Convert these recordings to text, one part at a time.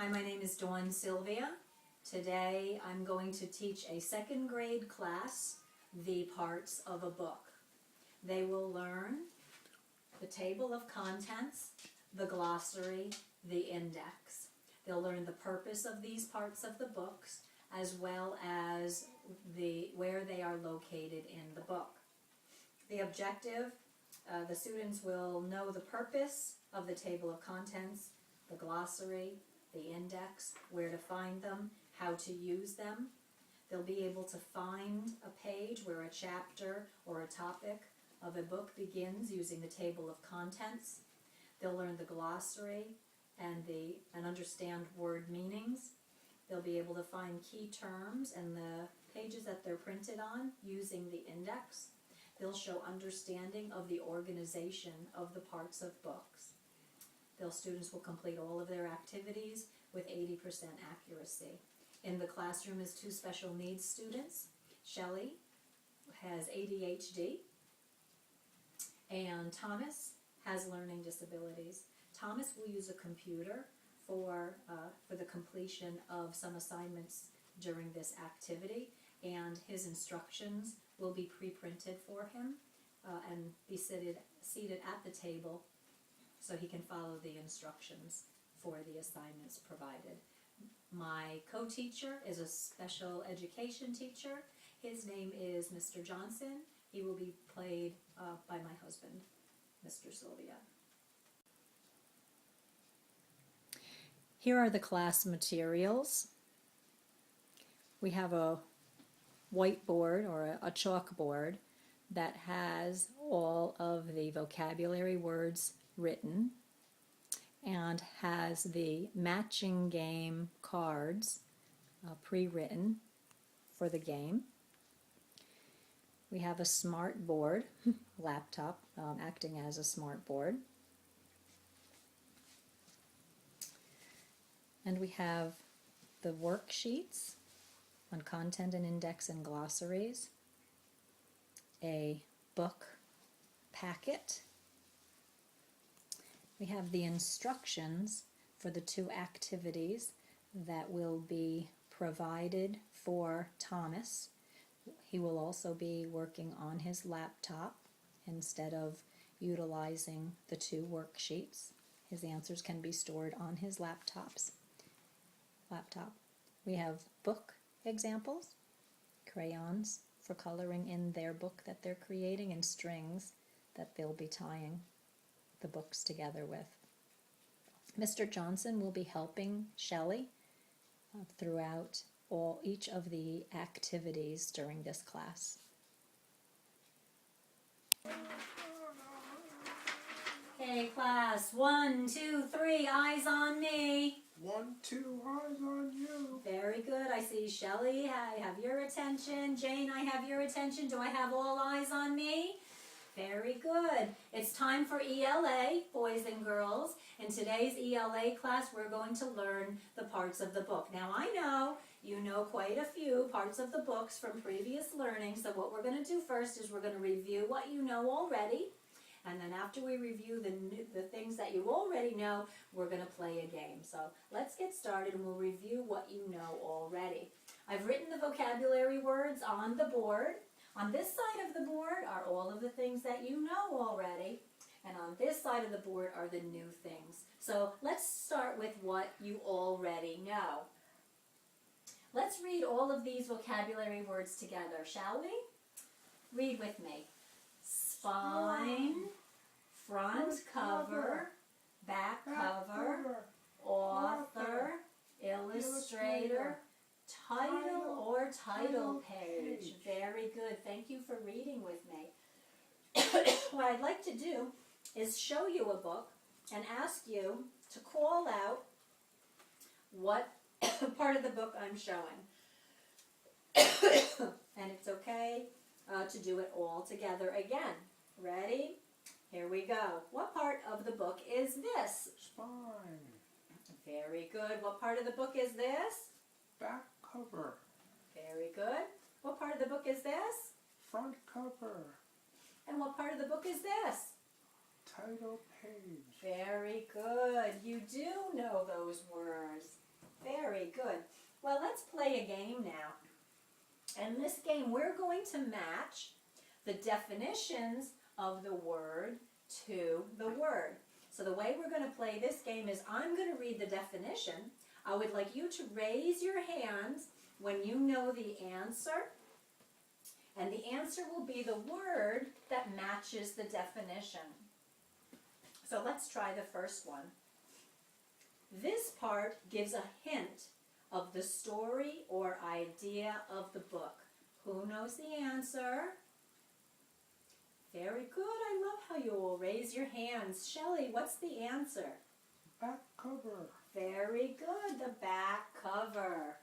Hi, my name is Dawn Sylvia. Today I'm going to teach a second grade class the parts of a book. They will learn the table of contents, the glossary, the index. They'll learn the purpose of these parts of the books as well as where they are located in the book. The objective, the students will know the purpose of the table of contents, the glossary, the index, where to find them, how to use them. They'll be able to find a page where a chapter or a topic of a book begins using the table of contents. They'll learn the glossary and understand word meanings. They'll be able to find key terms and the pages that they're printed on using the index. They'll show understanding of the organization of the parts of books. Students will complete all of their activities with 80% accuracy. In the classroom is two special needs students. Shelley has ADHD and Thomas has learning disabilities. Thomas will use a computer for the completion of some assignments during this activity, and his instructions will be pre-printed for him and be seated at the table so he can follow the instructions for the assignments provided. My co-teacher is a special education teacher. His name is Mr. Johnson. He will be played by my husband, Mr. Sylvia. Here are the class materials. We have a whiteboard or a chalkboard that has all of the vocabulary words written and has the matching game cards pre-written for the game. We have a smart board, laptop acting as a smart board. And we have the worksheets on content and index and glossaries, a book packet. We have the instructions for the two activities that will be provided for Thomas. He will also be working on his laptop instead of utilizing the two worksheets. His answers can be stored on his laptop. We have book examples, crayons for coloring in their book that they're creating, and strings that they'll be tying the books together with. Mr. Johnson will be helping Shelley throughout each of the activities during this class. Okay, class, 1, 2, 3, eyes on me. 1, 2, eyes on you. Very good. I see Shelley, I have your attention. Jane, I have your attention. Do I have all eyes on me? Very good. It's time for ELA, boys and girls. In today's ELA class, we're going to learn the parts of the book. Now, I know you know quite a few parts of the books from previous learning, so what we're going to do first is we're going to review what you know already, and then after we review the things that you already know, we're going to play a game. So let's get started and we'll review what you know already. I've written the vocabulary words on the board. On this side of the board are all of the things that you know already, and on this side of the board are the new things. So let's start with what you already know. Let's read all of these vocabulary words together, shall we? Read with me. Spine, front cover, back cover, author, illustrator, title or title page. Very good. Thank you for reading with me. What I'd like to do is show you a book and ask you to call out what part of the book I'm showing. And it's okay to do it all together again. Ready? Here we go. What part of the book is this? Spine. Very good. What part of the book is this? Back cover. Very good. What part of the book is this? Front cover. And what part of the book is this? Title page. Very good. You do know those words. Very good. Well, let's play a game now. And in this game, we're going to match the definitions of the word to the word. So the way we're going to play this game is I'm going to read the definition. I would like you to raise your hands when you know the answer. And the answer will be the word that matches the definition. So let's try the first one. This part gives a hint of the story or idea of the book. Who knows the answer? Very good. I love how you all raise your hands. Shelley, what's the answer? Back cover. Very good. The back cover.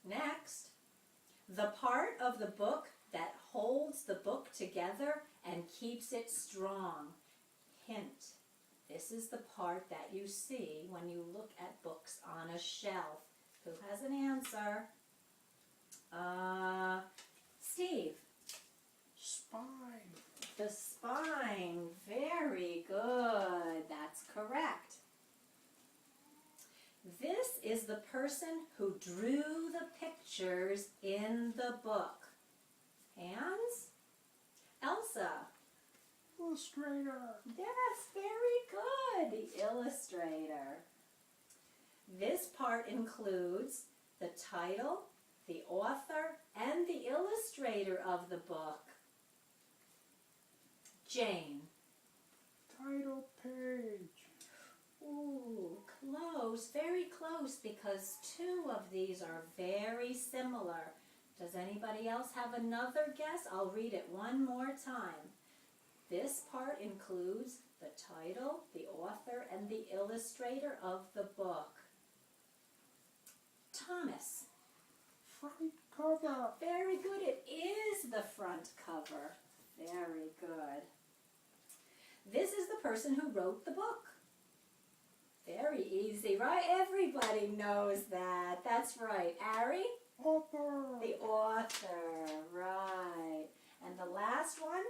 Next, the part of the book that holds the book together and keeps it strong. Hint. This is the part that you see when you look at books on a shelf. Who has an answer? Steve. Spine. The spine. Very good. That's correct. This is the person who drew the pictures in the book. Hands? Elsa. Illustrator. Yes, very good. The illustrator. This part includes the title, the author, and the illustrator of the book. Jane. Title page. Ooh, close, very close, because two of these are very similar. Does anybody else have another guess? I'll read it one more time. This part includes the title, the author, and the illustrator of the book. Thomas. Front cover. Very good. It is the front cover. Very good. This is the person who wrote the book. Very easy, right? Everybody knows that. That's right. Ari? Author. The author. Right. And the last one,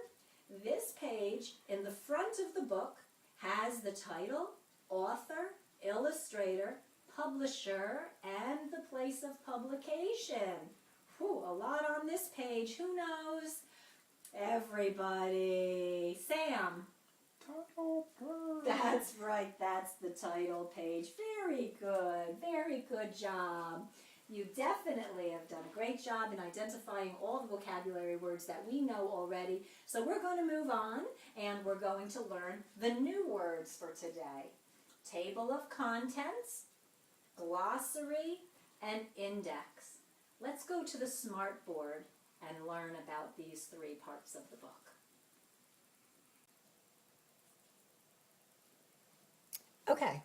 this page in the front of the book has the title, author, illustrator, publisher, and the place of publication. Whew, a lot on this page. Who knows? Everybody. Sam. Title page. That's right. That's the title page. Very good. Very good job. You definitely have done a great job in identifying all the vocabulary words that we know already. So we're going to move on, and we're going to learn the new words for today. Table of contents, glossary, and index. Let's go to the smart board and learn about these three parts of the book. Okay.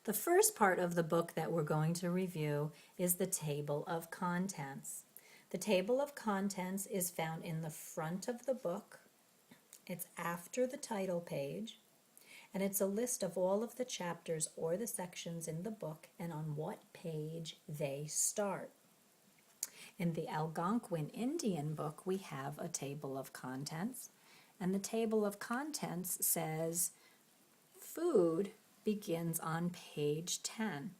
The first part of the book that we're going to review is the table of contents. The table of contents is found in the front of the book. It's after the title page, and it's a list of all of the chapters or the sections in the book and on what page they start. In the Algonquin Indian book, we have a table of contents, and the table of contents says food begins on page 10.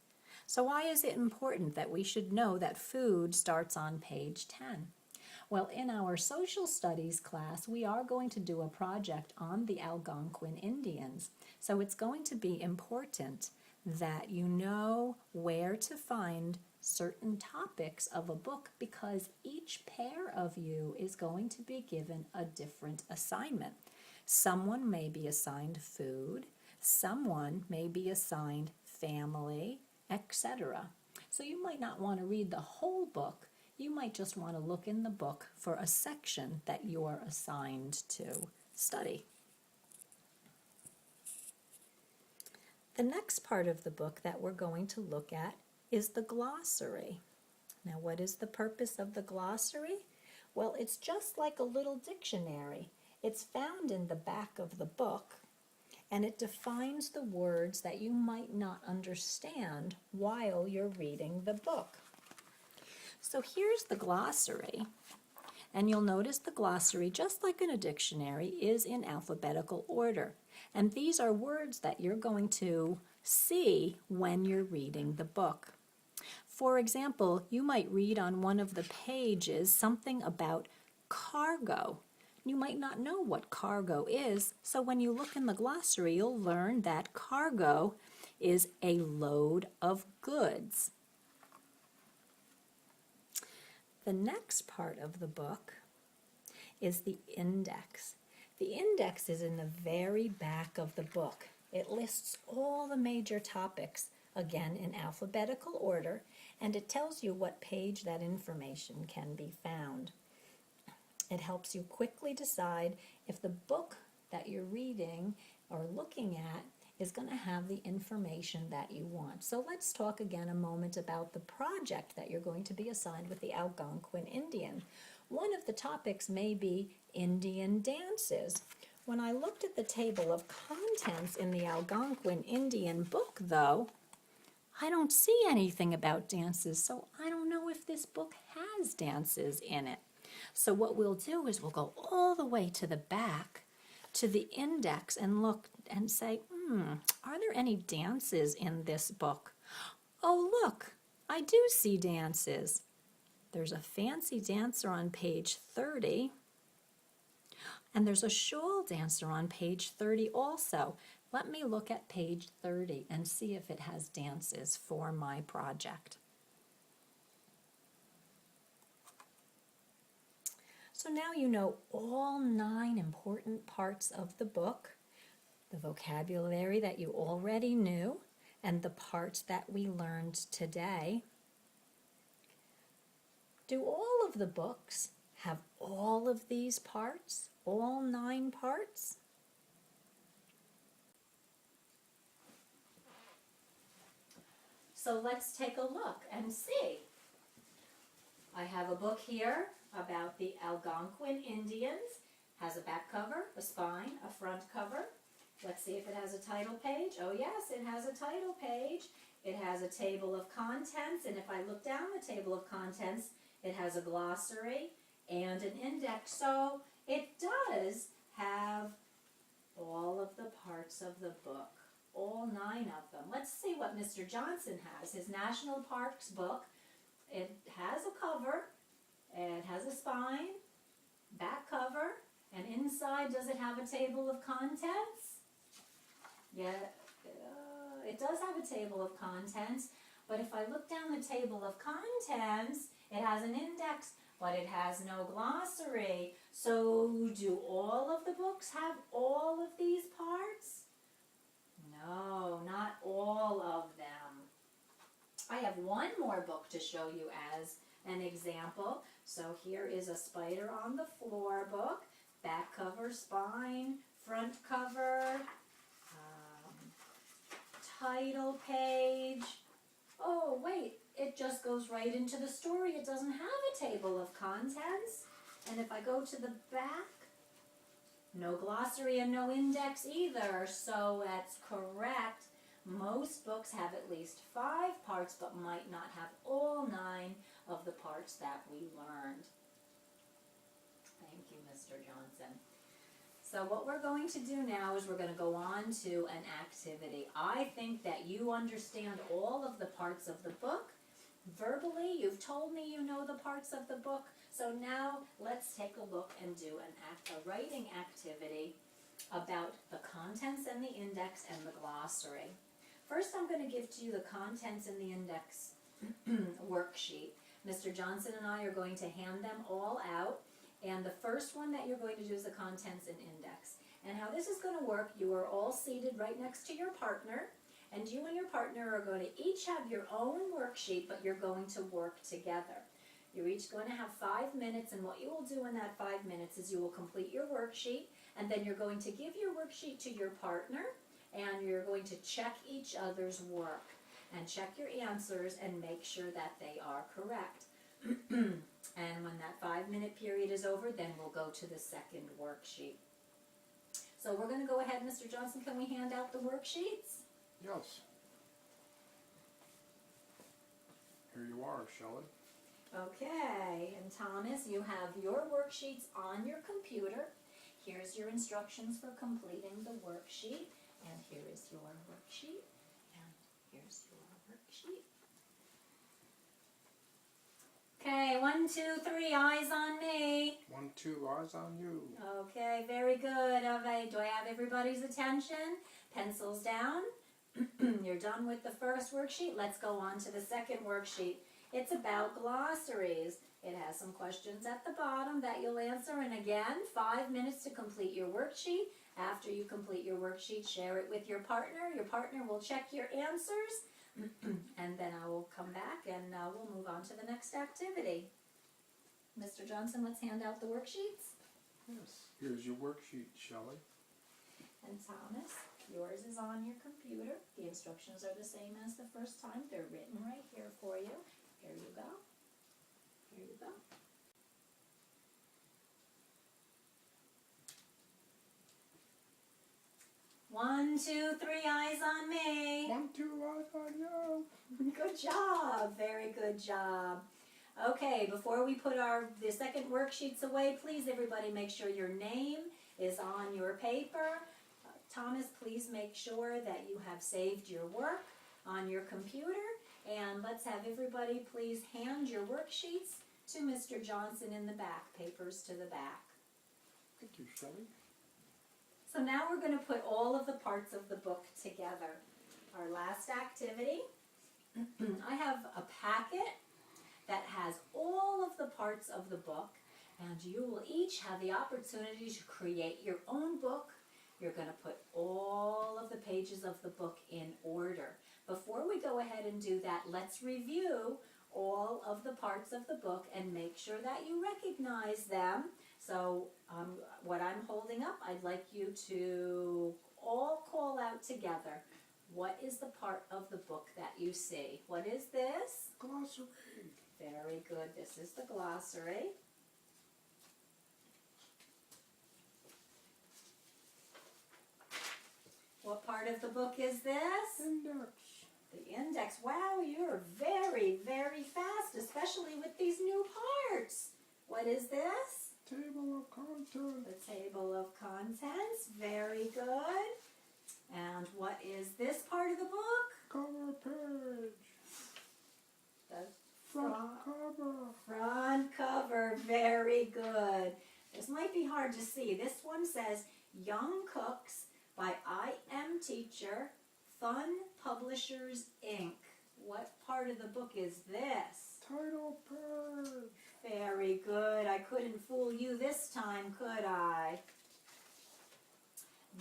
So why is it important that we should know that food starts on page 10? Well, in our social studies class, we are going to do a project on the Algonquin Indians. So it's going to be important that you know where to find certain topics of a book, because each pair of you is going to be given a different assignment. Someone may be assigned food, someone may be assigned family, etc. So you might not want to read the whole book. You might just want to look in the book for a section that you're assigned to study. The next part of the book that we're going to look at is the glossary. Now, what is the purpose of the glossary? Well, it's just like a little dictionary. It's found in the back of the book, and it defines the words that you might not understand while you're reading the book. So here's the glossary. And you'll notice the glossary, just like in a dictionary, is in alphabetical order. And these are words that you're going to see when you're reading the book. For example, you might read on one of the pages something about cargo. You might not know what cargo is, so when you look in the glossary, you'll learn that cargo is a load of goods. The next part of the book is the index. The index is in the very back of the book. It lists all the major topics, again in alphabetical order, and it tells you what page that information can be found. It helps you quickly decide if the book that you're reading or looking at is going to have the information that you want. So let's talk again a moment about the project that you're going to be assigned with the Algonquin Indian. One of the topics may be Indian dances. When I looked at the table of contents in the Algonquin Indian book, though, I don't see anything about dances, so I don't know if this book has dances in it. So what we'll do is we'll go all the way to the back to the index and look and say, are there any dances in this book? Oh, look, I do see dances. There's a fancy dancer on page 30, and there's a shawl dancer on page 30 also. Let me look at page 30 and see if it has dances for my project. So now you know all 9 important parts of the book, the vocabulary that you already knew, and the parts that we learned today. Do all of the books have all of these parts, all 9 parts? So let's take a look and see. I have a book here about the Algonquin Indians. Has a back cover, a spine, a front cover. Let's see if it has a title page. Oh yes, it has a title page. It has a table of contents, and if I look down the table of contents, it has a glossary and an index. So it does have all of the parts of the book, all 9 of them. Let's see what Mr. Johnson has. His National Parks book. It has a cover, it has a spine, back cover, and inside, does it have a table of contents? Yeah, it does have a table of contents, but if I look down the table of contents, it has an index, but it has no glossary. So do all of the books have all of these parts? No, not all of them. I have one more book to show you as an example. So here is a Spider on the Floor book. Back cover, spine, front cover, title page. Oh wait, it just goes right into the story. It doesn't have a table of contents. And if I go to the back, no glossary and no index either. So that's correct. Most books have at least 5 parts, but might not have all 9 of the parts that we learned. Thank you, Mr. Johnson. So what we're going to do now is we're going to go on to an activity. I think that you understand all of the parts of the book. Verbally, you've told me you know the parts of the book. So now let's take a look and do a writing activity about the contents and the index and the glossary. First, I'm going to give to you the contents and the index worksheet. Mr. Johnson and I are going to hand them all out. And the first one that you're going to do is the contents and index. And how this is going to work, you are all seated right next to your partner. And you and your partner are going to each have your own worksheet, but you're going to work together. You're each going to have 5 minutes, and what you will do in that 5 minutes is you will complete your worksheet, and then you're going to give your worksheet to your partner, and you're going to check each other's work and check your answers and make sure that they are correct. And when that 5-minute period is over, then we'll go to the second worksheet. So we're going to go ahead, Mr. Johnson, can we hand out the worksheets? Yes. Here you are, Shelley. Okay, and Thomas, you have your worksheets on your computer. Here's your instructions for completing the worksheet. And here is your worksheet. And here's your worksheet. Okay, 1, 2, 3, eyes on me. 1, 2, eyes on you. Okay, very good. Okay, do I have everybody's attention? Pencils down. You're done with the first worksheet. Let's go on to the second worksheet. It's about glossaries. It has some questions at the bottom that you'll answer. And again, 5 minutes to complete your worksheet. After you complete your worksheet, share it with your partner. Your partner will check your answers. And then I will come back and we'll move on to the next activity. Mr. Johnson, let's hand out the worksheets. Yes. Here's your worksheet, Shelley. And Thomas, yours is on your computer. The instructions are the same as the first time. They're written right here for you. Here you go. Here you go. One, 2, 3, eyes on me. 1, 2, eyes on you. Good job. Very good job. Okay, before we put the second worksheets away, please everybody make sure your name is on your paper. Thomas, please make sure that you have saved your work on your computer. And let's have everybody please hand your worksheets to Mr. Johnson in the back, papers to the back. Thank you, Shelley. So now we're going to put all of the parts of the book together. Our last activity, I have a packet that has all of the parts of the book, and you will each have the opportunity to create your own book. You're going to put all of the pages of the book in order. Before we go ahead and do that, let's review all of the parts of the book and make sure that you recognize them. So what I'm holding up, I'd like you to all call out together. What is the part of the book that you see? What is this? Glossary. Very good. This is the glossary. What part of the book is this? Index. The index. Wow, you're very, very fast, especially with these new parts. What is this? Table of contents. The table of contents. Very good. And what is this part of the book? Cover page. The Front cover. front cover. Very good. This might be hard to see. This one says Young Cooks by I Am Teacher, Fun Publishers, Inc. What part of the book is this? Title page. Very good. I couldn't fool you this time, could I?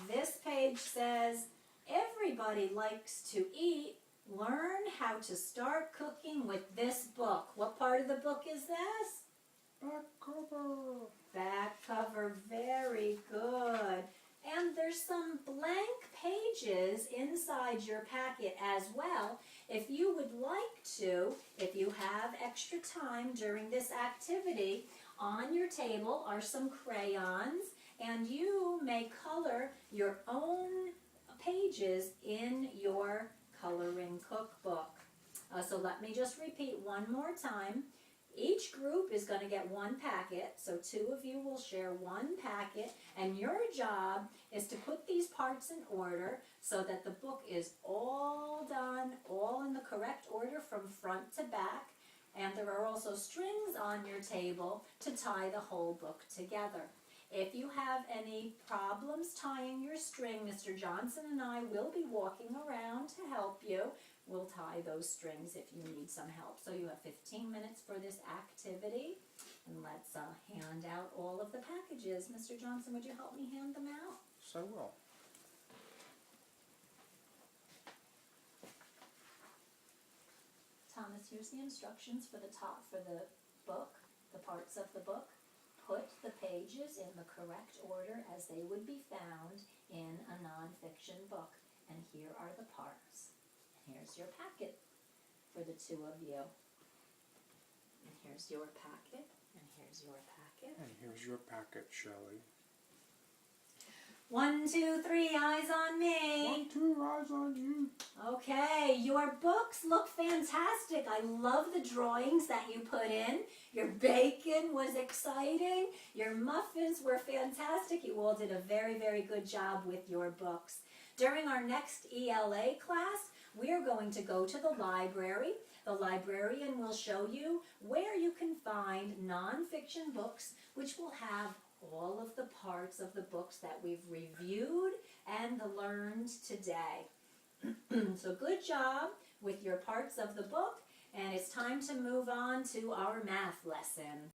This page says, everybody likes to eat. Learn how to start cooking with this book. What part of the book is this? Back cover. Back cover. Very good. And there's some blank pages inside your packet as well. If you would like to, if you have extra time during this activity, on your table are some crayons, and you may color your own pages in your coloring cookbook. So let me just repeat one more time. Each group is going to get one packet, so 2 of you will share one packet, and your job is to put these parts in order so that the book is all done, all in the correct order from front to back, and there are also strings on your table to tie the whole book together. If you have any problems tying your string, Mr. Johnson and I will be walking around to help you. We'll tie those strings if you need some help. So you have 15 minutes for this activity. And let's hand out all of the packages. Mr. Johnson, would you help me hand them out? So well. Thomas, here's the instructions for the book, the parts of the book. Put the pages in the correct order as they would be found in a nonfiction book. And here are the parts. And here's your packet for the 2 of you. And here's your packet. And here's your packet. And here's your packet, Shelley. 1, 2, 3, eyes on me. 1, 2, eyes on you. Okay, your books look fantastic. I love the drawings that you put in. Your bacon was exciting. Your muffins were fantastic. You all did a very, very good job with your books. During our next ELA class, we are going to go to the library. The librarian will show you where you can find nonfiction books, which will have all of the parts of the books that we've reviewed and learned today. So good job with your parts of the book, and it's time to move on to our math lesson.